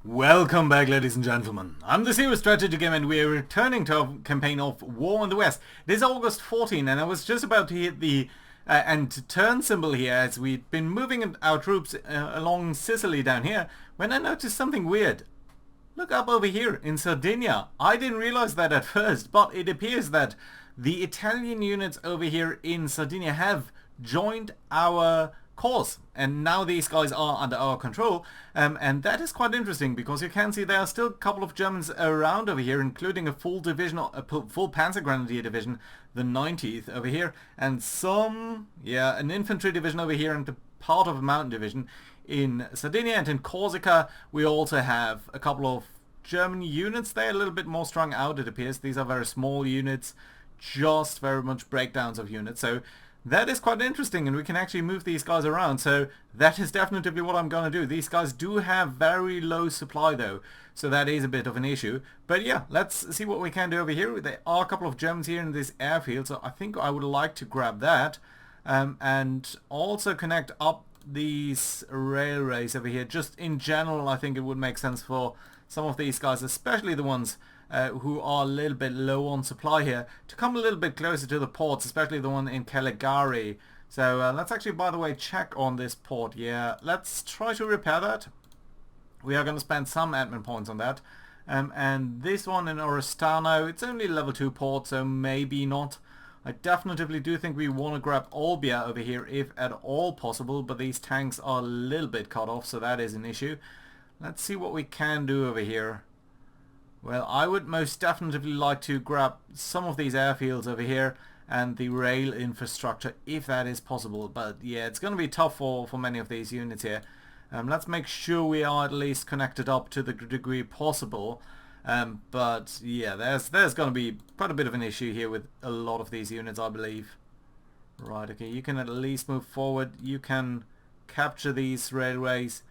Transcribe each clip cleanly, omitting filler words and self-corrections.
Welcome back, ladies and gentlemen. I'm the Zero Strategy Game and we are returning to our campaign of War in the West. It is August 14 and I was just about to hit the and turn symbol here as we'd been moving our troops along Sicily down here when I noticed something weird. Look up over here in Sardinia. I didn't realize that at first, but it appears that the Italian units over here in Sardinia have joined our cause, and now these guys are under our control, and that is quite interesting because you can see there are still a couple of Germans around over here, including a full division, a full Panzer Grenadier division, the 90th over here, and an infantry division over here, and a part of a mountain division in Sardinia. And in Corsica we also have a couple of German units there, a little bit more strung out it appears. These are very small units, just very much breakdowns of units, so that is quite interesting, and we can actually move these guys around, so that is definitely what I'm going to do. These guys do have very low supply though, so that is a bit of an issue. But yeah, let's see what we can do over here. There are a couple of Germans here in this airfield, so I think I would like to grab that, and also connect up these railways over here. Just in general, I think it would make sense for some of these guys, especially the ones who are a little bit low on supply here, to come a little bit closer to the ports, especially the one in Caligari. So let's actually, by the way, check on this port. Yeah, let's try to repair that. We are going to spend some admin points on that. And this one in Oristano, it's only level 2 port, so maybe not. I definitely do think we want to grab Olbia over here if at all possible, but these tanks are a little bit cut off, so that is an issue. Let's see what we can do over here. Well, I would most definitely like to grab some of these airfields over here and the rail infrastructure if that is possible. But yeah, it's going to be tough for many of these units here. Let's make sure we are at least connected up to the degree possible. But yeah, there's going to be quite a bit of an issue here with a lot of these units, I believe. Right, okay, you can at least move forward. You can capture these railways.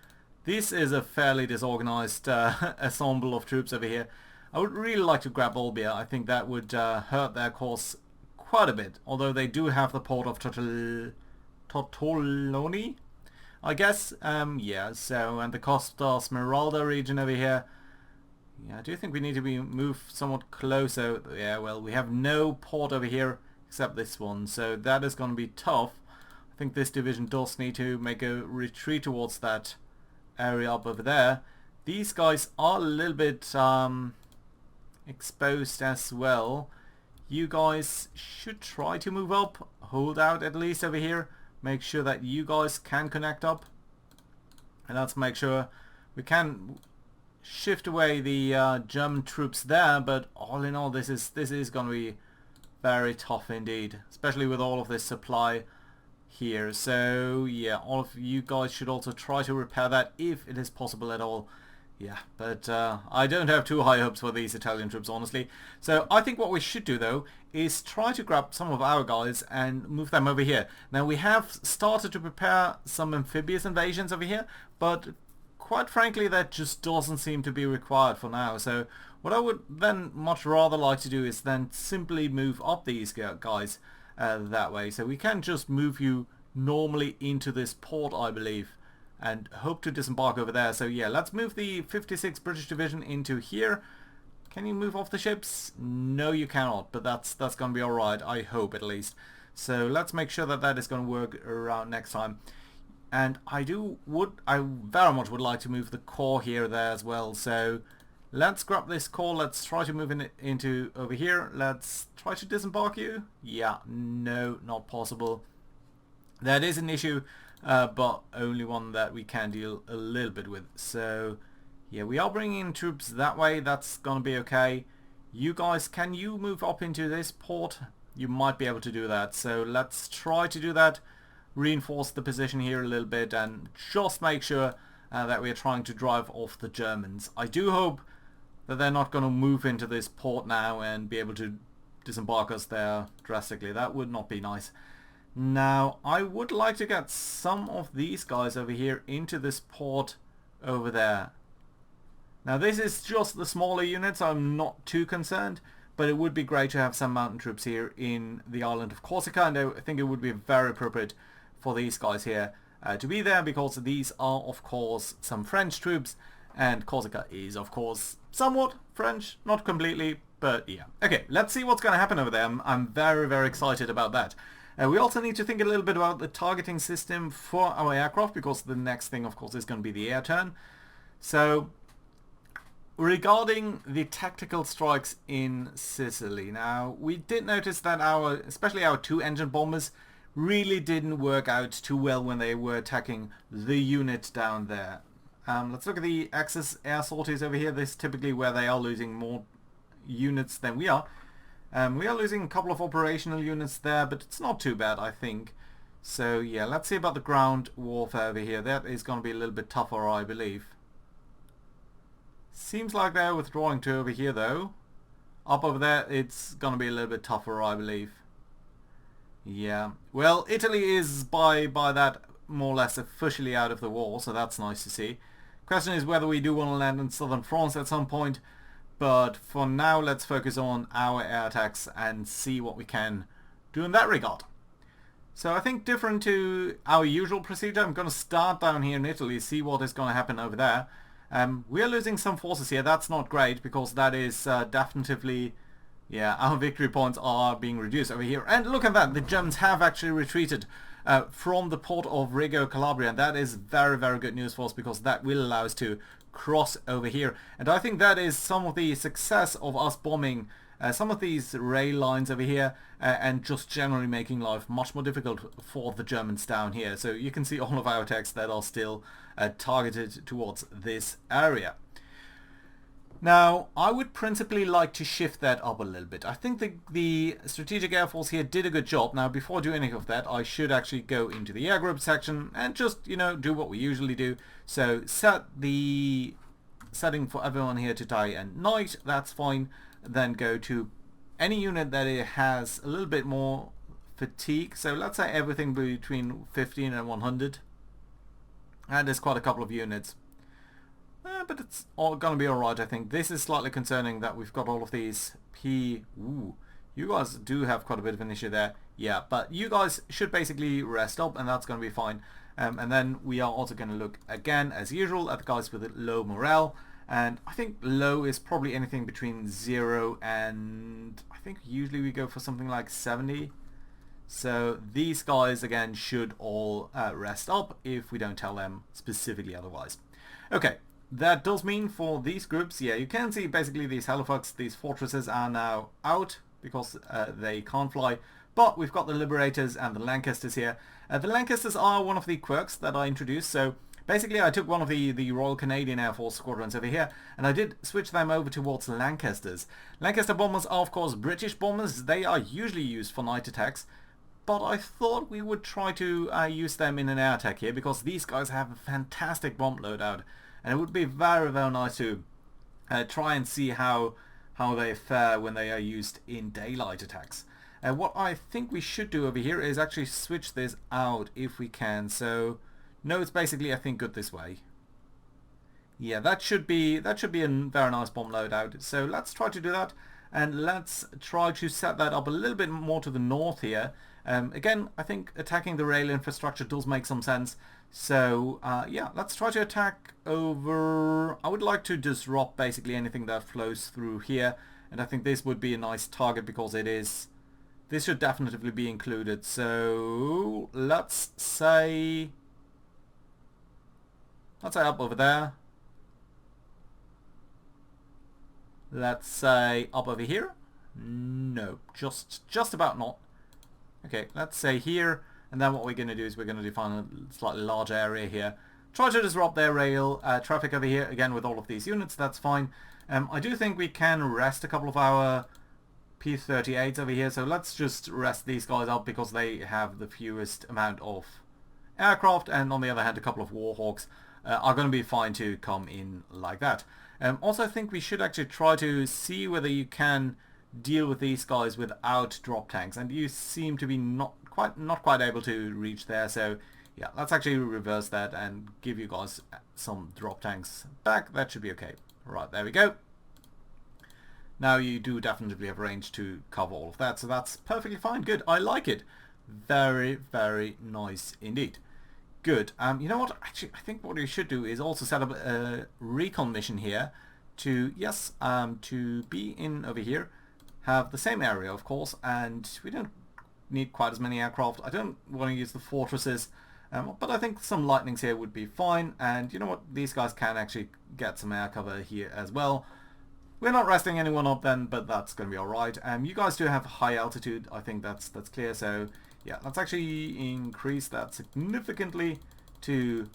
This is a fairly disorganized ensemble of troops over here. I would really like to grab Olbia. I think that would hurt their cause quite a bit. Although they do have the port of Tortoloni, I guess. Yeah, so, and the Costa Smeralda region over here. Yeah, I do think we need to be moved somewhat closer. Yeah, well, we have no port over here except this one. So that is going to be tough. I think this division does need to make a retreat towards that area up over there. These guys are a little bit exposed as well. You guys should try to move up, hold out at least over here, make sure that you guys can connect up, and let's make sure we can shift away the German troops there. But all in all, this is going to be very tough indeed, especially with all of this supply here. So yeah, all of you guys should also try to repair that if it is possible at all. Yeah, but I don't have too high hopes for these Italian troops, honestly. So I think what we should do though is try to grab some of our guys and move them over here. Now we have started to prepare some amphibious invasions over here, but quite frankly that just doesn't seem to be required for now. So what I would then much rather like to do is then simply move up these guys that way. So we can just move you normally into this port, I believe, and hope to disembark over there. So yeah, let's move the 56th British Division into here. Can you move off the ships? No, you cannot, but that's going to be alright, I hope at least. So let's make sure that that is going to work around next time. And I very much would like to move the core here there as well. So let's grab this core. Let's try to move into over here. Let's try to disembark you. Yeah, no, not possible. That is an issue, but only one that we can deal a little bit with. So yeah, we are bringing in troops that way. That's gonna be okay. You guys, can you move up into this port? You might be able to do that. So let's try to do that. Reinforce the position here a little bit and just make sure that we are trying to drive off the Germans. I do hope that they're not going to move into this port now and be able to disembark us there drastically. That would not be nice. Now, I would like to get some of these guys over here into this port over there. Now, this is just the smaller units. I'm not too concerned, but it would be great to have some mountain troops here in the island of Corsica, and I think it would be very appropriate for these guys here to be there, because these are, of course, some French troops And Corsica is, of course, somewhat French, not completely, but yeah. Okay, let's see what's going to happen over there. I'm very, very excited about that. We also need to think a little bit about the targeting system for our aircraft, because the next thing, of course, is going to be the air turn. So, regarding the tactical strikes in Sicily, now, we did notice that especially our two-engine bombers, really didn't work out too well when they were attacking the unit down there. Let's look at the Axis air sorties over here. This is typically where they are losing more units than we are. We are losing a couple of operational units there, but it's not too bad, I think. So yeah, let's see about the ground warfare over here. That is going to be a little bit tougher, I believe. Seems like they're withdrawing to over here, though. Up over there, it's going to be a little bit tougher, I believe. Yeah. Well, Italy is by that more or less officially out of the war, so that's nice to see. Question is whether we do want to land in southern France at some point, but for now let's focus on our air attacks and see what we can do in that regard. So I think different to our usual procedure, I'm going to start down here in Italy, see what is going to happen over there. We are losing some forces here. That's not great, because that is definitively, yeah, our victory points are being reduced over here. And look at that, the Germans have actually retreated from the port of Reggio Calabria, and that is very, very good news for us, because that will allow us to cross over here. And I think that is some of the success of us bombing some of these rail lines over here, and just generally making life much more difficult for the Germans down here. So you can see all of our attacks that are still targeted towards this area. Now, I would principally like to shift that up a little bit. I think the Strategic Air Force here did a good job. Now, before doing any of that, I should actually go into the air group section and just, you know, do what we usually do. So, set the setting for everyone here to die and night. That's fine. Then go to any unit that it has a little bit more fatigue. So, let's say everything between 15 and 100. And there's quite a couple of units. But it's all going to be alright, I think. This is slightly concerning that we've got all of these Ooh, you guys do have quite a bit of an issue there. Yeah, but you guys should basically rest up, and that's going to be fine. And then we are also going to look again, as usual, at the guys with low morale. And I think low is probably anything between 0 and... I think usually we go for something like 70. So these guys, again, should all rest up if we don't tell them specifically otherwise. Okay. That does mean for these groups, yeah, you can see basically these halifax, these fortresses are now out because they can't fly. But we've got the Liberators and the Lancasters here. The Lancasters are one of the quirks that I introduced. So basically I took one of the Royal Canadian Air Force squadrons over here, and I did switch them over towards Lancasters. Lancaster bombers are of course British bombers. They are usually used for night attacks. But I thought we would try to use them in an air attack here, because these guys have a fantastic bomb loadout. And it would be very, very nice to try and see how they fare when they are used in daylight attacks. What I think we should do over here is actually switch this out if we can. So, no, it's basically, I think, good this way. Yeah, that should be a very nice bomb loadout. So let's try to do that. And let's try to set that up a little bit more to the north here. Again, I think attacking the rail infrastructure does make some sense. So, yeah, let's try to attack over... I would like to disrupt basically anything that flows through here. And I think this would be a nice target because it is... This should definitely be included. So, let's say up over there. Let's say up over here. No, just about not. Okay, let's say here. And then what we're going to do is we're going to define a slightly larger area here. Try to disrupt their rail traffic over here, again with all of these units, that's fine. I do think we can rest a couple of our P-38s over here, so let's just rest these guys up because they have the fewest amount of aircraft, and on the other hand a couple of Warhawks are going to be fine to come in like that. Also I think we should actually try to see whether you can deal with these guys without drop tanks, and you seem to be not quite able to reach there. So yeah, let's actually reverse that and give you guys some drop tanks back. That should be okay. Right, there we go. Now you do definitely have range to cover all of that, so that's perfectly fine. Good, I like it. Very, very nice indeed. Good. You know what? Actually, I think what we should do is also set up a recon mission here to, yes, to be in over here, have the same area, of course, and we don't need quite as many aircraft. I don't want to use the fortresses, but I think some lightnings here would be fine, and you know what? These guys can actually get some air cover here as well. We're not resting anyone up then, but that's going to be alright. You guys do have high altitude, I think that's clear, so yeah, let's actually increase that significantly to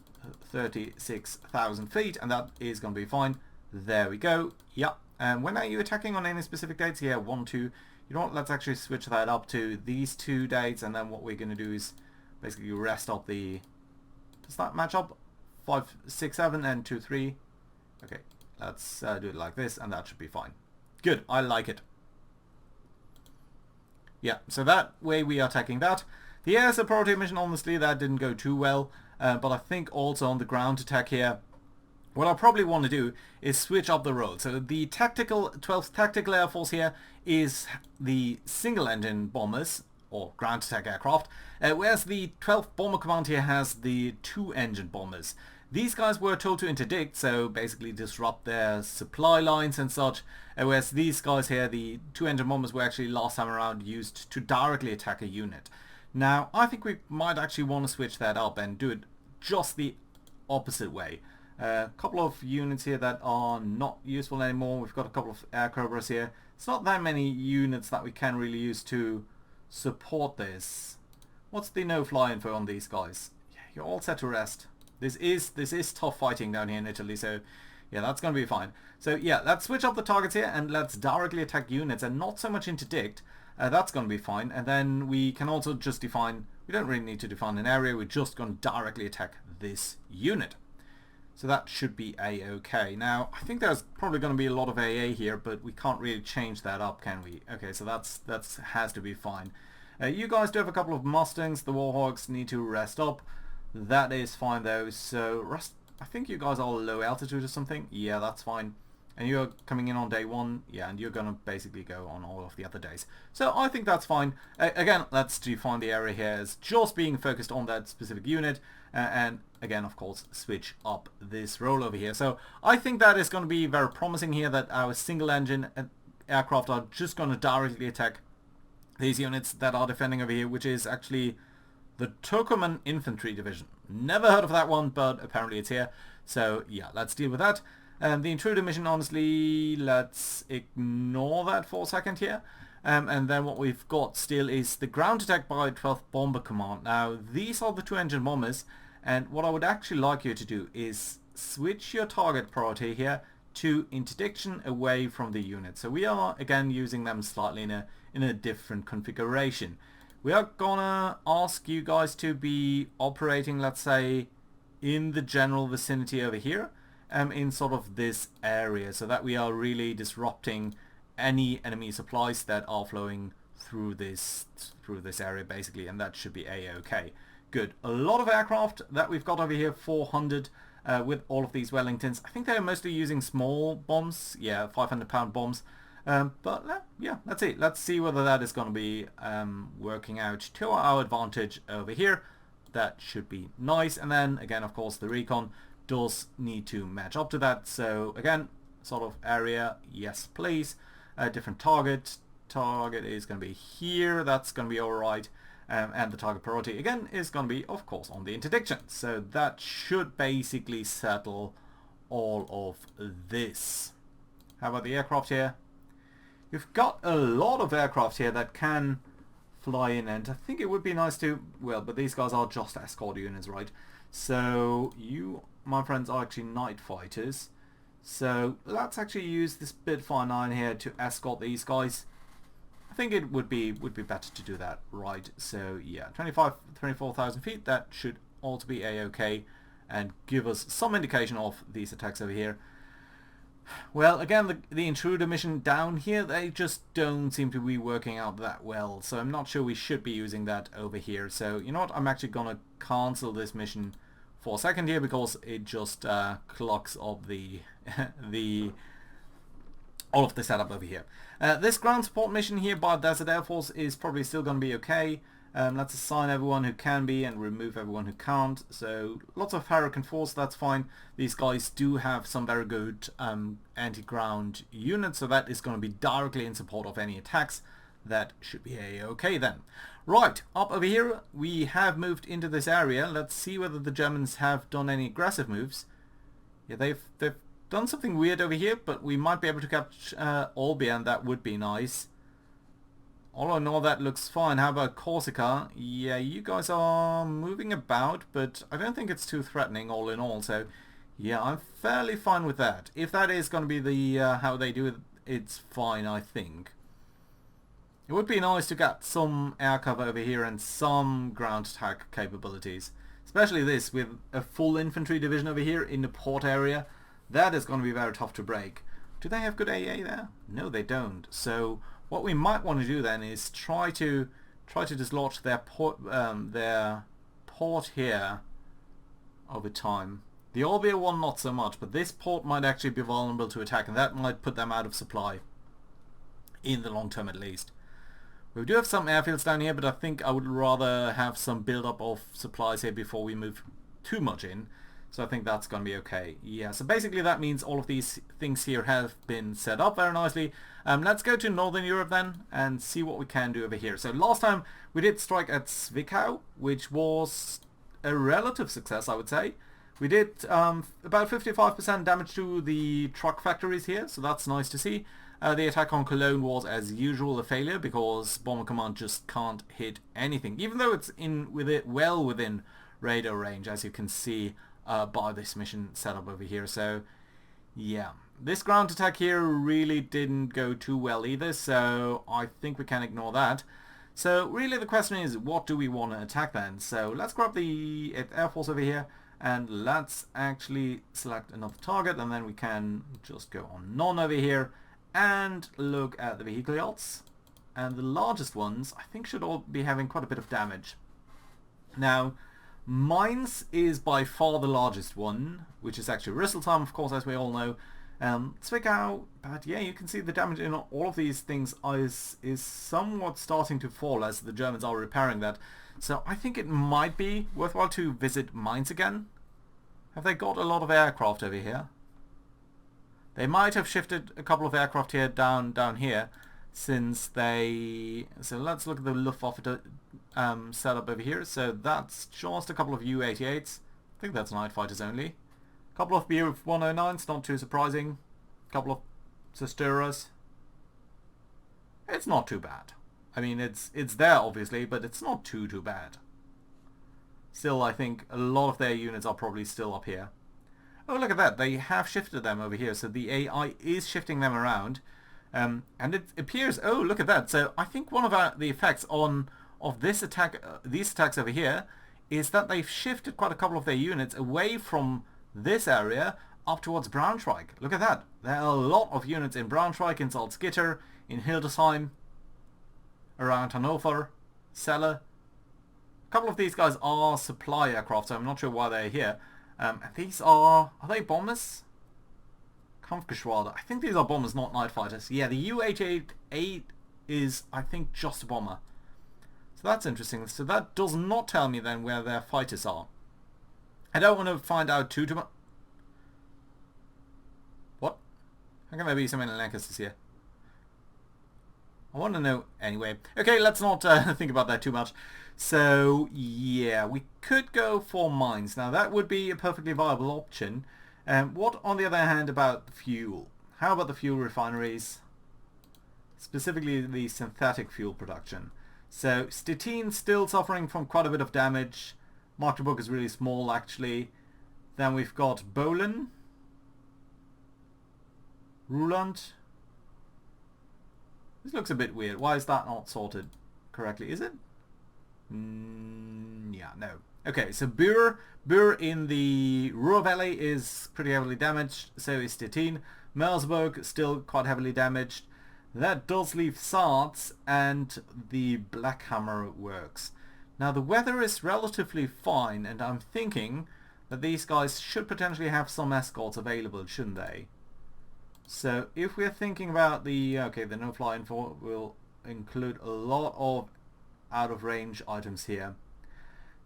36,000 feet, and that is going to be fine. There we go. Yeah. And when are you attacking on any specific dates? Yeah, 1, 2. You know what? Let's actually switch that up to these 2 dates, and then what we're going to do is basically rest up the... Does that match up? 5, 6, 7, and 2, 3. Okay, let's do it like this, and that should be fine. Good. I like it. Yeah, so that way we are attacking that. The air support mission, honestly, that didn't go too well. But I think also on the ground attack here, what I probably want to do is switch up the role. So the 12th Tactical Air Force here is the single-engine bombers, or ground attack aircraft, whereas the 12th Bomber Command here has the 2-engine bombers. These guys were told to interdict, so basically disrupt their supply lines and such, whereas these guys here, the 2-engine bombers, were actually last time around used to directly attack a unit. Now, I think we might actually want to switch that up and do it just the opposite way. A couple of units here that are not useful anymore. We've got a couple of air cobras here. It's not that many units that we can really use to support this. What's the no-fly info on these guys? Yeah, you're all set to rest. This is tough fighting down here in Italy, so yeah, that's going to be fine. So yeah, let's switch up the targets here and let's directly attack units and not so much interdict. That's going to be fine. And then we can also just define, we don't really need to define an area, we're just going to directly attack this unit. So that should be A-okay. Now, I think there's probably going to be a lot of AA here, but we can't really change that up, can we? Okay, so that has to be fine. You guys do have a couple of Mustangs. The Warhawks need to rest up. That is fine, though. So, I think you guys are low altitude or something. Yeah, that's fine. And you're coming in on day 1. Yeah, and you're going to basically go on all of the other days. So, I think that's fine. Again, let's define the area here as just being focused on that specific unit. And again, of course, switch up this role over here. So I think that is going to be very promising here, that our single engine aircraft are just going to directly attack these units that are defending over here, which is actually the Turkoman Infantry Division. Never heard of that one, but apparently it's here. So yeah, let's deal with that. The intruder mission, honestly, let's ignore that for a second here. And then what we've got still is the ground attack by 12th Bomber Command. Now, these are the 2-engine bombers, and what I would actually like you to do is switch your target priority here to interdiction away from the unit. So we are, again, using them slightly in a different configuration. We are gonna ask you guys to be operating, let's say, in the general vicinity over here, in sort of this area, so that we are really disrupting any enemy supplies that are flowing through this area basically, and that should be A-okay. Good. A lot of aircraft that we've got over here, 400 with all of these Wellingtons. I think they're mostly using small bombs, yeah, 500-pound bombs. But yeah, let's see. Let's see whether that is going to be working out to our advantage over here. That should be nice. And then again, of course, the recon does need to match up to that. So again, sort of area, yes please. Different target is going to be here. That's going to be alright. And the target priority again is going to be, of course, on the interdiction. So that should basically settle all of this. How about the aircraft here? You've got a lot of aircraft here that can fly in, and I think it would be nice to, well, but these guys are just escort units, right? So you, my friends, are actually night fighters. So let's actually use this Spitfire 9 here to escort these guys. I think it would be better to do that, right? So yeah, 24,000 feet, that should also be A-okay and give us some indication of these attacks over here. Well, again, the intruder mission down here, they just don't seem to be working out that well, so I'm not sure we should be using that over here. So you know what, I'm actually gonna cancel this mission for a second here, because it just clogs up the all of the setup over here. This ground support mission here by Desert Air Force is probably still going to be okay. Let's assign everyone who can be and remove everyone who can't. So lots of Hurricane Force, that's fine. These guys do have some very good anti-ground units, so that is going to be directly in support of any attacks. That should be a-okay then. Right, up over here we have moved into this area. Let's see whether the Germans have done any aggressive moves. Yeah, they've done something weird over here, but we might be able to capture Olbia, and that would be nice. All in all, that looks fine. How about Corsica? Yeah, you guys are moving about, but I don't think it's too threatening all in all. So, yeah, I'm fairly fine with that. If that is going to be the how they do it, it's fine, I think. It would be nice to get some air cover over here and some ground attack capabilities. Especially this, with a full infantry division over here in the port area. That is going to be very tough to break. Do they have good AA there? No, they don't. So what we might want to do then is try to dislodge their port here over time. The Olbia one not so much, but this port might actually be vulnerable to attack, and that might put them out of supply in the long term at least. We do have some airfields down here, but I think I would rather have some build-up of supplies here before we move too much in. So I think that's going to be okay. Yeah, so basically that means all of these things here have been set up very nicely. Let's go to Northern Europe then and see what we can do over here. So last time we did strike at Zwickau, which was a relative success, I would say. We did about 55% damage to the truck factories here, so that's nice to see. The attack on Cologne was, as usual, a failure because Bomber Command just can't hit anything, even though it's well within radar range, as you can see by this mission setup over here. So, yeah, this ground attack here really didn't go too well either, so I think we can ignore that. So, really the question is, what do we want to attack then? So, let's grab the Air Force over here, and let's actually select another target, and then we can just go on none over here and look at the vehicle yachts. And the largest ones I think should all be having quite a bit of damage. Now Mainz is by far the largest one, which is actually Rüsselsheim, of course, as we all know. Zwickau, but yeah, you can see the damage in all of these things is somewhat starting to fall as the Germans are repairing that. So I think it might be worthwhile to visit Mainz again. Have they got a lot of aircraft over here? They might have shifted a couple of aircraft here down here, since they... So let's look at the Luftwaffe setup over here. So that's just a couple of U-88s. I think that's night fighters only. A couple of Bu-109s, not too surprising. A couple of Zesturas. It's not too bad. I mean, it's there obviously, but it's not too bad. Still, I think a lot of their units are probably still up here. Oh, look at that. They have shifted them over here. So the AI is shifting them around. And it appears... Oh, look at that. So I think one of the effects of this attack, these attacks over here, is that they've shifted quite a couple of their units away from this area up towards Braunschweig. Look at that. There are a lot of units in Braunschweig, in Salzgitter, in Hildesheim, around Hannover, Celle. A couple of these guys are supply aircraft, so I'm not sure why they're here. And these are they bombers? Kampfgeschwader. I think these are bombers, not night fighters. Yeah, the U-888 is, I think, just a bomber. So that's interesting. So that does not tell me then where their fighters are. I don't want to find out too much. What? How can there be so many Lancasters here? I want to know anyway. Okay, let's not think about that too much. So, yeah, we could go for mines. Now, that would be a perfectly viable option. What, on the other hand, about the fuel? How about the fuel refineries? Specifically, the synthetic fuel production. So, Stettin still suffering from quite a bit of damage. Magdeburg is really small, actually. Then we've got Bohlen. Ruland. This looks a bit weird. Why is that not sorted correctly? Is it? Yeah, no. Okay, so Bur in the Ruhr Valley is pretty heavily damaged. So is Stettin. Mersburg still quite heavily damaged. That does leave Sarz and the Black Hammer works. Now the weather is relatively fine, and I'm thinking that these guys should potentially have some escorts available, shouldn't they? So if we're thinking about the... Okay, the no-fly info will include a lot of out of range items here.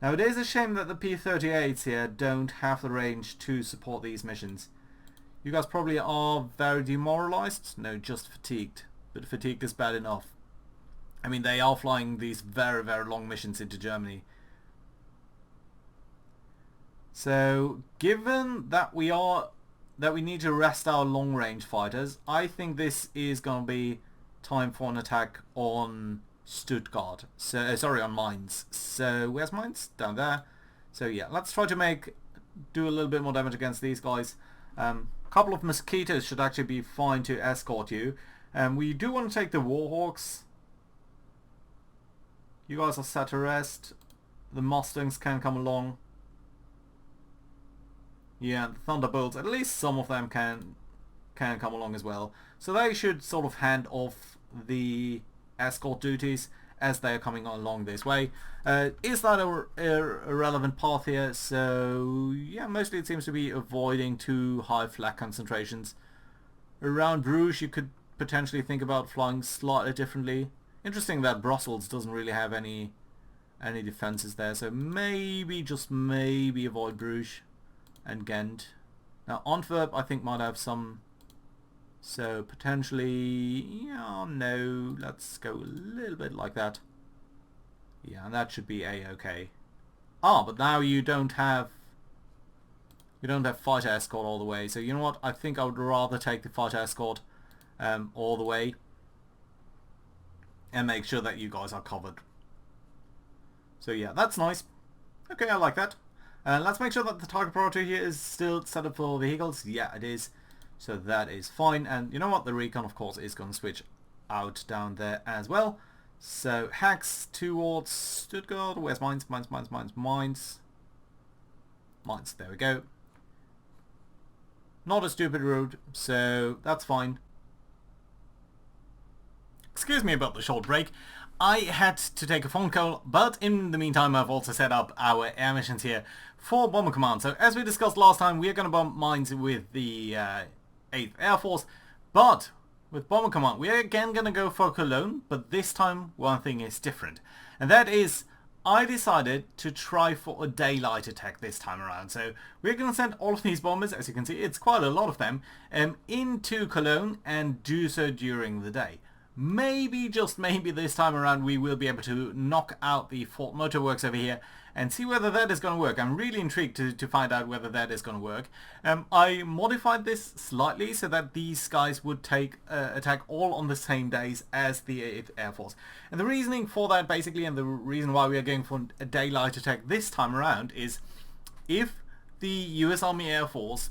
Now it is a shame that the P-38s here don't have the range to support these missions. You guys probably are very demoralized? No, just fatigued. But fatigued is bad enough. I mean, they are flying these very, very long missions into Germany. So, given that we need to rest our long-range fighters, I think this is going to be time for an attack on Stuttgart. So, sorry, on Mainz. So, where's Mainz? Down there. So, yeah, let's try to do a little bit more damage against these guys. Couple of mosquitoes should actually be fine to escort you. We do want to take the Warhawks. You guys are set to rest. The Mustangs can come along. Yeah, the Thunderbolts, at least some of them can come along as well. So they should sort of hand off the escort duties as they are coming along this way. Is that a relevant path here? So yeah, mostly it seems to be avoiding too high flak concentrations. Around Bruges you could potentially think about flying slightly differently. Interesting that Brussels doesn't really have any defenses there, so maybe, just maybe, avoid Bruges and Ghent. Now Antwerp I think might have some, so potentially, yeah, no, let's go a little bit like that. Yeah, and that should be a-okay. Ah, but now you don't have fighter escort all the way, so you know what, I think I would rather take the fighter escort all the way and make sure that you guys are covered. So yeah, that's nice. Okay, I like that. Let's make sure that the target priority here is still set up for vehicles. Yeah, it is. So that is fine. And you know what? The recon, of course, is going to switch out down there as well. So hacks towards Stuttgart. Where's Mainz? Mainz. There we go. Not a stupid route, so that's fine. Excuse me about the short break. I had to take a phone call, but in the meantime I've also set up our air missions here for Bomber Command. So as we discussed last time, we are going to bomb Mainz with the 8th Air Force, but with Bomber Command we are again going to go for Cologne, but this time one thing is different. And that is, I decided to try for a daylight attack this time around. So we're going to send all of these bombers, as you can see, it's quite a lot of them, into Cologne and do so during the day. Maybe, just maybe this time around we will be able to knock out the Ford Motor Works over here and see whether that is going to work. I'm really intrigued to find out whether that is going to work. I modified this slightly so that these guys would attack all on the same days as the 8th Air Force. And the reasoning for that basically, and the reason why we are going for a daylight attack this time around, is if the US Army Air Force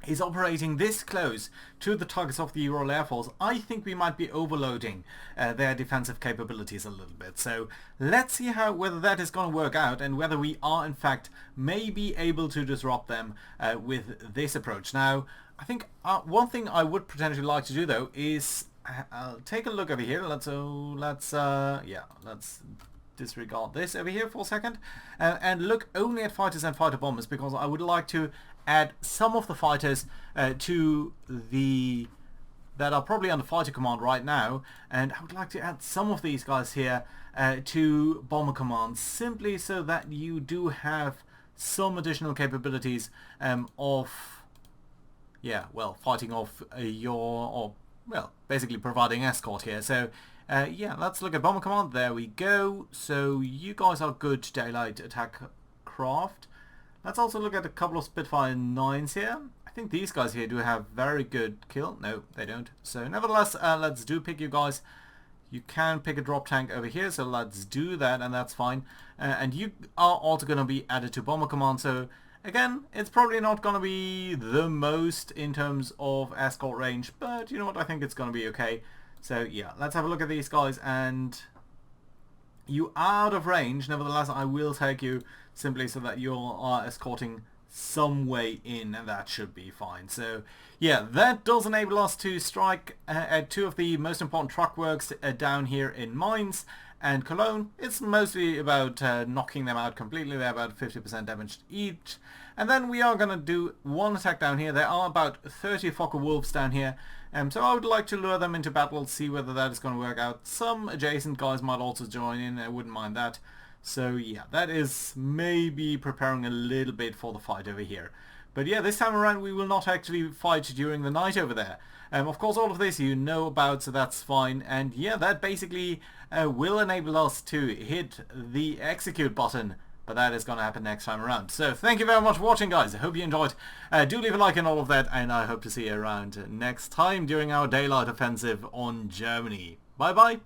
is operating this close to the targets of the Ural Air Force, I think we might be overloading their defensive capabilities a little bit. So let's see whether that is going to work out and whether we are in fact maybe able to disrupt them with this approach. Now, I think one thing I would potentially like to do though is take a look over here. Let's disregard this over here for a second and look only at fighters and fighter bombers, because I would like to add some of the fighters that are probably under fighter command right now, and I would like to add some of these guys here to bomber command, simply so that you do have some additional capabilities of fighting off basically providing escort here. So yeah, let's look at bomber command. There we go. So you guys are good daylight attack craft. Let's also look at a couple of Spitfire 9s here. I think these guys here do have very good kill. No, they don't. So nevertheless, let's pick you guys. You can pick a drop tank over here, so let's do that, and that's fine. And you are also going to be added to bomber command. So again, it's probably not going to be the most in terms of escort range, but you know what, I think it's going to be okay. So yeah, let's have a look at these guys, and you are out of range. Nevertheless, I will take you simply so that you are escorting some way in, and that should be fine. So yeah, that does enable us to strike at two of the most important truck works down here in Mainz, And Cologne, it's mostly about knocking them out completely. They're about 50% damaged each. And then we are going to do one attack down here. There are about 30 Fokker Wolves down here. So I would like to lure them into battle, see whether that is going to work out. Some adjacent guys might also join in. I wouldn't mind that. So yeah, that is maybe preparing a little bit for the fight over here. But yeah, this time around we will not actually fight during the night over there. Of course, all of this you know about, so that's fine. And yeah, that basically will enable us to hit the execute button. But that is going to happen next time around. So thank you very much for watching, guys. I hope you enjoyed. Do leave a like and all of that. And I hope to see you around next time during our daylight offensive on Germany. Bye bye.